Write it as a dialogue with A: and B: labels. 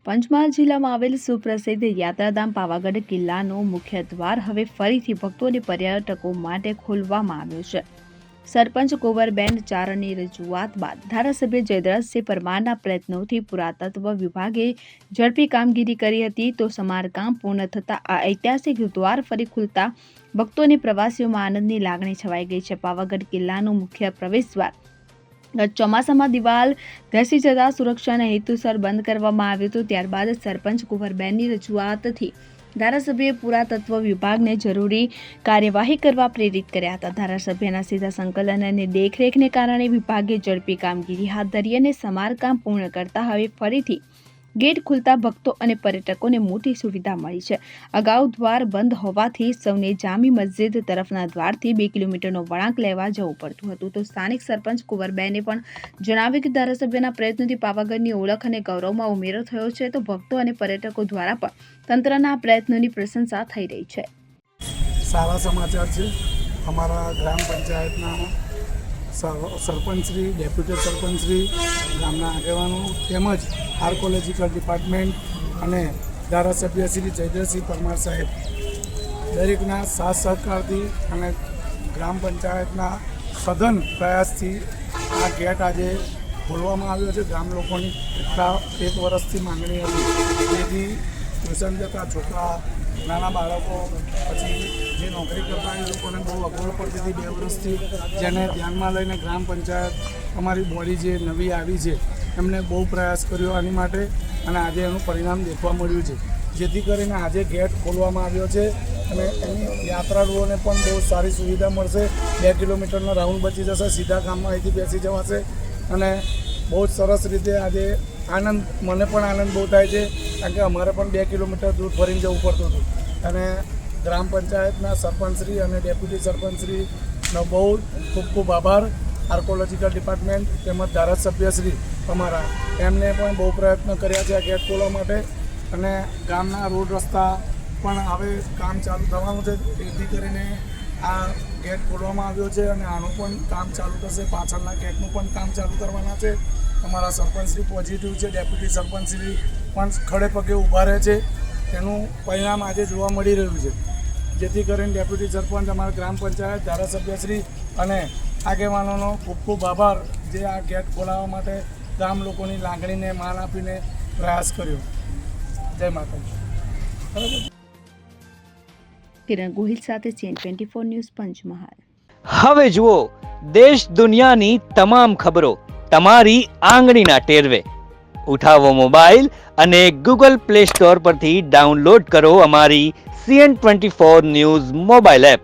A: પંચમહાલ જિલ્લામાં આવેલ સુપ્રસિદ્ધ યાત્રાધામ પાવાગઢ કિલ્લાનો મુખ્ય દ્વાર હવે ફરીથી ભક્તો અને પર્યટકો માટે ખોલવામાં આવ્યો છે. સરપંચ કુંવરબેન ચારણની રજૂઆત બાદ ધારાસભ્ય જયદ્રથસિંહ પરમારના પ્રયત્નોથી પુરાતત્વ વિભાગે ઝડપી કામગીરી કરી હતી. તો સમારકામ પૂર્ણ થતાં આ ઐતિહાસિક દ્વાર ફરી ખુલતા ભક્તો અને પ્રવાસીઓમાં આનંદની લાગણી છવાઈ ગઈ છે. પાવાગઢ કિલ્લાનું મુખ્ય પ્રવેશદ્વાર ગત ચોમાસામાં દિવાલ ધસી જતા સુરક્ષાના હેતુસર બંધ કરવામાં આવ્યું હતું. ત્યારબાદ સરપંચ કુંવરબેનની રજૂઆતથી ધારાસભ્યએ પુરાતત્વ વિભાગને જરૂરી કાર્યવાહી કરવા પ્રેરિત કર્યા હતા. ધારાસભ્યના સીધા સંકલન અને દેખરેખને કારણે વિભાગે ઝડપી કામગીરી હાથ ધરી અને સમારકામ પૂર્ણ કરતા હવે ફરીથી ગેટ ખુલતા ભક્તો અને પર્યટકોને મોટી સુવિધા મળી છે. અગાઉ દ્વાર બંધ હોવાથી સૌને જામી મસ્જિદ તરફના દ્વારથી 2 કિલોમીટરનો વળાંક લેવા જવું પડતું હતું. તો સ્થાનિક સરપંચ કુંવરબેને પણ જણાવ્યું કે ધારાસભ્યના પ્રયત્નોથી પાવાગઢની ઓળખ અને ગૌરવમાં ઉમેરો થયો છે. તો ભક્તો અને પર્યટકો દ્વારા પણ તંત્રના પ્રયત્નોની પ્રશંસા થઈ રહી છે.
B: સારા સમાચાર છે. અમારા ગ્રામ પંચાયતના સરપંચશ્રી, ડેપ્યુટી સરપંચશ્રી, ગામના આગેવાનો તેમજ આર્કોલોજીકલ ડિપાર્ટમેન્ટ અને ધારાસભ્ય શ્રી જયદ્રથસિંહ પરમાર સાહેબ દરેકના સાથ સહકારથી અને ગ્રામ પંચાયતના સઘન પ્રયાસથી આ ગેટ આજે ખોલવામાં આવ્યો છે. ગામ લોકોની એક વર્ષથી માંગણી હતી. તેથી ટ્યુશન જતા છોકરા, નાના બાળકો, પછી જે નોકરી કરતા એ લોકોને બહુ અગવડ પડતી હતી 2 વર્ષથી, જેને ધ્યાનમાં લઈને ગ્રામ પંચાયત અમારી બોડી જે નવી આવી છે એમને બહુ પ્રયાસ કર્યો આની માટે અને આજે એનું પરિણામ દેખવા મળ્યું છે. જેથી કરીને આજે ગેટ ખોલવામાં આવ્યો છે અને એની યાત્રાળુઓને પણ બહુ સારી સુવિધા મળશે. 2 કિલોમીટરનો રાઉન્ડ બચી જશે, સીધા ગામમાં અહીંથી બેસી જવાશે અને બહુ જ સરસ રીતે આજે આનંદ, મને પણ આનંદ બહુ થાય છે કારણ કે અમારે પણ 2 કિલોમીટર દૂર ફરીને જવું પડતું હતું. અને ગ્રામ પંચાયતના સરપંચશ્રી અને ડેપ્યુટી સરપંચશ્રીનો બહુ ખૂબ ખૂબ આભાર. આર્કોલોજીકલ ડિપાર્ટમેન્ટ તેમજ ધારાસભ્યશ્રી અમારા એમને પણ બહુ પ્રયત્ન કર્યા છે આ ગેટ ખોલવા માટે. અને ગામના રોડ રસ્તા પણ હવે કામ ચાલુ થવાનું છે. તેથી કરીને આ ગેટ ખોલવામાં આવ્યો છે અને આનું પણ કામ ચાલુ થશે. પાછળના ગેટનું પણ કામ ચાલુ કરવાના છે. અમારા સરપંચશ્રી પોઝિટિવ છે, ડેપ્યુટી સરપંચશ્રી પણ ખડે પગે ઊભા રહે છે. તેનું પરિણામ આજે જોવા મળી રહ્યું છે. જેથી કરીને ડેપ્યુટી સરપંચ, અમારા ગ્રામ પંચાયત, ધારાસભ્યશ્રી અને આગેવાનોનો ખૂબ ખૂબ આભાર, જે આ ગેટ ખોલાવવા માટે ગામ લોકોની લાગણીને માન આપીને પ્રયાસ કર્યો. જય માતાજી.
A: કિરણ ગોહિલ સાથે ચેન 24 ન્યૂઝ પંચમહાલ.
C: હવે જુઓ દેશ દુનિયાની તમામ ખબરો તમારી આંગળીના ટેરવે. ઉઠાવો મોબાઈલ અને ગૂગલ પ્લે સ્ટોર પરથી ડાઉનલોડ કરો અમારી CN24 ન્યૂઝ મોબાઈલ એપ.